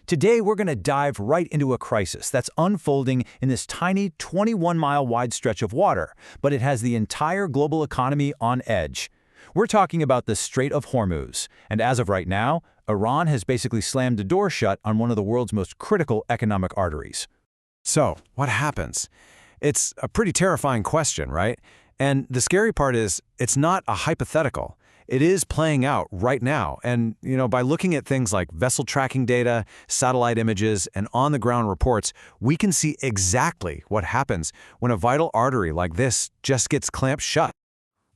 Today, we're going to dive right into a crisis that's unfolding in this tiny 21-mile-wide stretch of water, but it has the entire global economy on edge. We're talking about the Strait of Hormuz, and as of right now, Iran has basically slammed the door shut on one of the world's most critical economic arteries. So, what happens? It's a pretty terrifying question, right? And the scary part is, it's not a hypothetical. It is playing out right now. And, by looking at things like vessel tracking data, satellite images, and on-the-ground reports, we can see exactly what happens when a vital artery like this just gets clamped shut.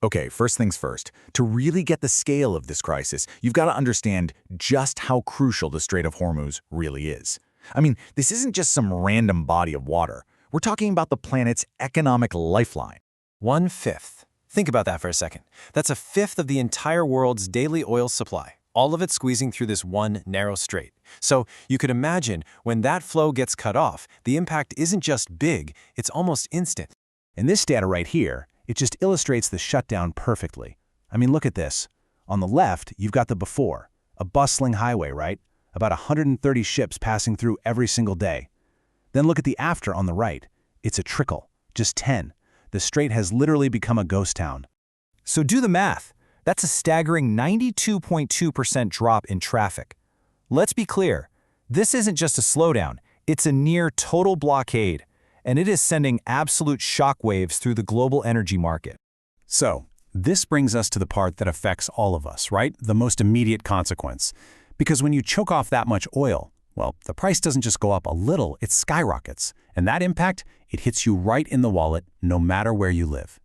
Okay, first things first. To really get the scale of this crisis, you've got to understand just how crucial the Strait of Hormuz really is. I mean, this isn't just some random body of water. We're talking about the planet's economic lifeline. 1/5. Think about that for a second. That's a fifth of the entire world's daily oil supply, all of it squeezing through this one narrow strait. So you could imagine when that flow gets cut off, the impact isn't just big, it's almost instant. And this data right here, it just illustrates the shutdown perfectly. I mean, look at this. On the left, you've got the before, a bustling highway, right? About 130 ships passing through every single day. Then look at the after on the right. It's a trickle, just 10. The strait has literally become a ghost town. So do the math. That's a staggering 92.2% drop in traffic. Let's be clear, this isn't just a slowdown, it's a near total blockade, and it is sending absolute shockwaves through the global energy market. So, this brings us to the part that affects all of us, right? The most immediate consequence. Because when you choke off that much oil, well, the price doesn't just go up a little, it skyrockets. And that impact, it hits you right in the wallet, no matter where you live.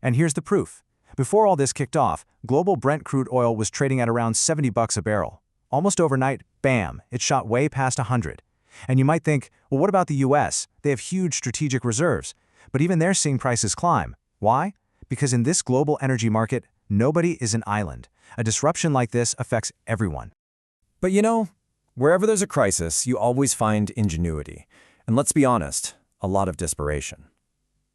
And here's the proof. Before all this kicked off, global Brent crude oil was trading at around $70 a barrel. Almost overnight, bam, it shot way past 100. And you might think, well, what about the US? They have huge strategic reserves. But even they're seeing prices climb. Why? Because in this global energy market, nobody is an island. A disruption like this affects everyone. But wherever there's a crisis, you always find ingenuity. And let's be honest, a lot of desperation.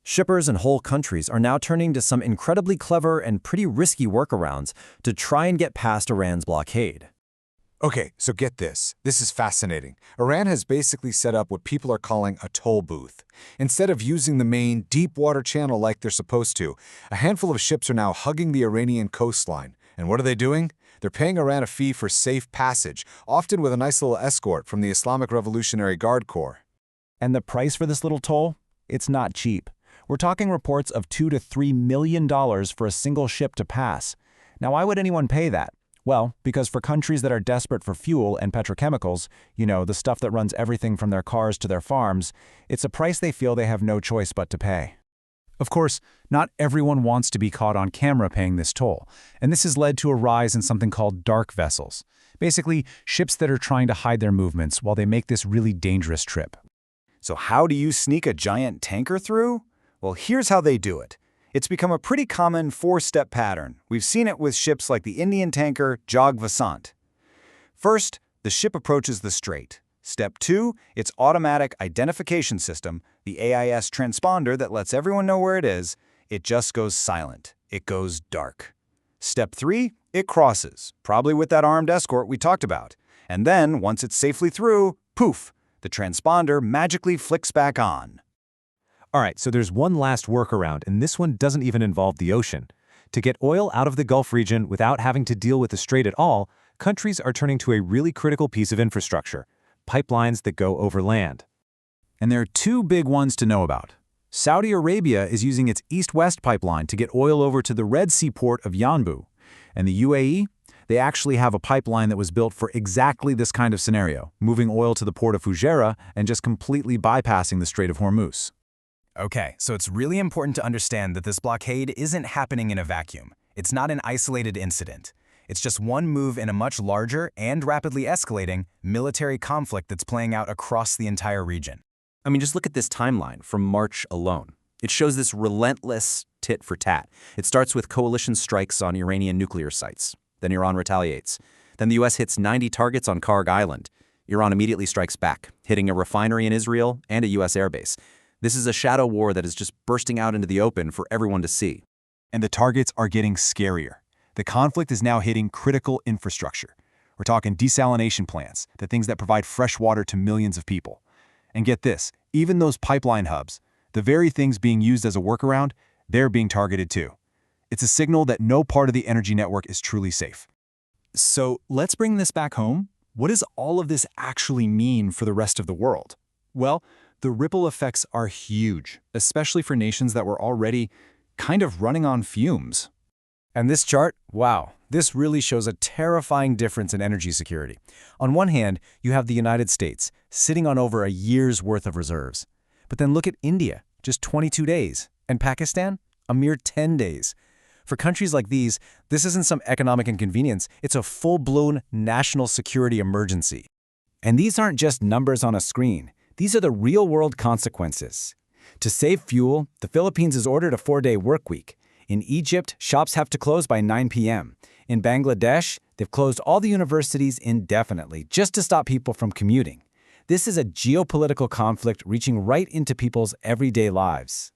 Shippers and whole countries are now turning to some incredibly clever and pretty risky workarounds to try and get past Iran's blockade. Okay, so get this. This is fascinating. Iran has basically set up what people are calling a toll booth. Instead of using the main deep water channel like they're supposed to, a handful of ships are now hugging the Iranian coastline. And what are they doing? They're paying Iran a fee for safe passage, often with a nice little escort from the Islamic Revolutionary Guard Corps. And the price for this little toll? It's not cheap. We're talking reports of $2 to $3 million for a single ship to pass. Now, why would anyone pay that? Well, because for countries that are desperate for fuel and petrochemicals, the stuff that runs everything from their cars to their farms, it's a price they feel they have no choice but to pay. Of course, not everyone wants to be caught on camera paying this toll, and this has led to a rise in something called dark vessels. Basically, ships that are trying to hide their movements while they make this really dangerous trip. So how do you sneak a giant tanker through? Well, here's how they do it. It's become a pretty common four-step pattern. We've seen it with ships like the Indian tanker Jog Vasant. First, the ship approaches the strait. Step 2, its automatic identification system, the AIS transponder that lets everyone know where it is, it just goes silent. It goes dark. Step 3, it crosses, probably with that armed escort we talked about. And then, once it's safely through, poof, the transponder magically flicks back on. All right, so there's one last workaround, and this one doesn't even involve the ocean. To get oil out of the Gulf region without having to deal with the strait at all, countries are turning to a really critical piece of infrastructure: pipelines that go over land. And there are two big ones to know about. Saudi Arabia is using its east-west pipeline to get oil over to the Red Sea port of Yanbu. And the UAE? They actually have a pipeline that was built for exactly this kind of scenario, moving oil to the port of Fujairah and just completely bypassing the Strait of Hormuz. Okay, so it's really important to understand that this blockade isn't happening in a vacuum. It's not an isolated incident. It's just one move in a much larger and rapidly escalating military conflict that's playing out across the entire region. I mean, just look at this timeline from March alone. It shows this relentless tit-for-tat. It starts with coalition strikes on Iranian nuclear sites. Then Iran retaliates. Then the U.S. hits 90 targets on Karg Island. Iran immediately strikes back, hitting a refinery in Israel and a U.S. airbase. This is a shadow war that is just bursting out into the open for everyone to see. And the targets are getting scarier. The conflict is now hitting critical infrastructure. We're talking desalination plants, the things that provide fresh water to millions of people. And get this, even those pipeline hubs, the very things being used as a workaround, they're being targeted too. It's a signal that no part of the energy network is truly safe. So let's bring this back home. What does all of this actually mean for the rest of the world? Well, the ripple effects are huge, especially for nations that were already kind of running on fumes. And this chart, wow, this really shows a terrifying difference in energy security. On one hand, you have the United States, sitting on over a year's worth of reserves. But then look at India, just 22 days, and Pakistan, a mere 10 days. For countries like these, this isn't some economic inconvenience, it's a full-blown national security emergency. And these aren't just numbers on a screen. These are the real-world consequences. To save fuel, the Philippines has ordered a 4-day work week. In Egypt, shops have to close by 9 p.m. In Bangladesh, they've closed all the universities indefinitely just to stop people from commuting. This is a geopolitical conflict reaching right into people's everyday lives.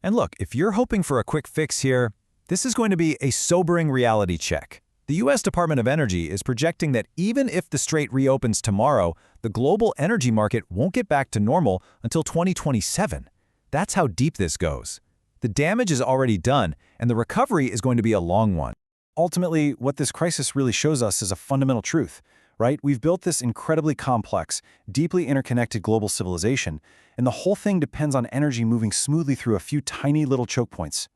And look, if you're hoping for a quick fix here, this is going to be a sobering reality check. The U.S. Department of Energy is projecting that even if the Strait reopens tomorrow, the global energy market won't get back to normal until 2027. That's how deep this goes. The damage is already done, and the recovery is going to be a long one. Ultimately, what this crisis really shows us is a fundamental truth, right? We've built this incredibly complex, deeply interconnected global civilization, and the whole thing depends on energy moving smoothly through a few tiny little choke points.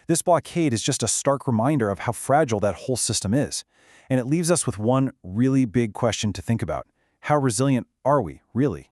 This blockade is just a stark reminder of how fragile that whole system is, and it leaves us with one really big question to think about. How resilient are we, really?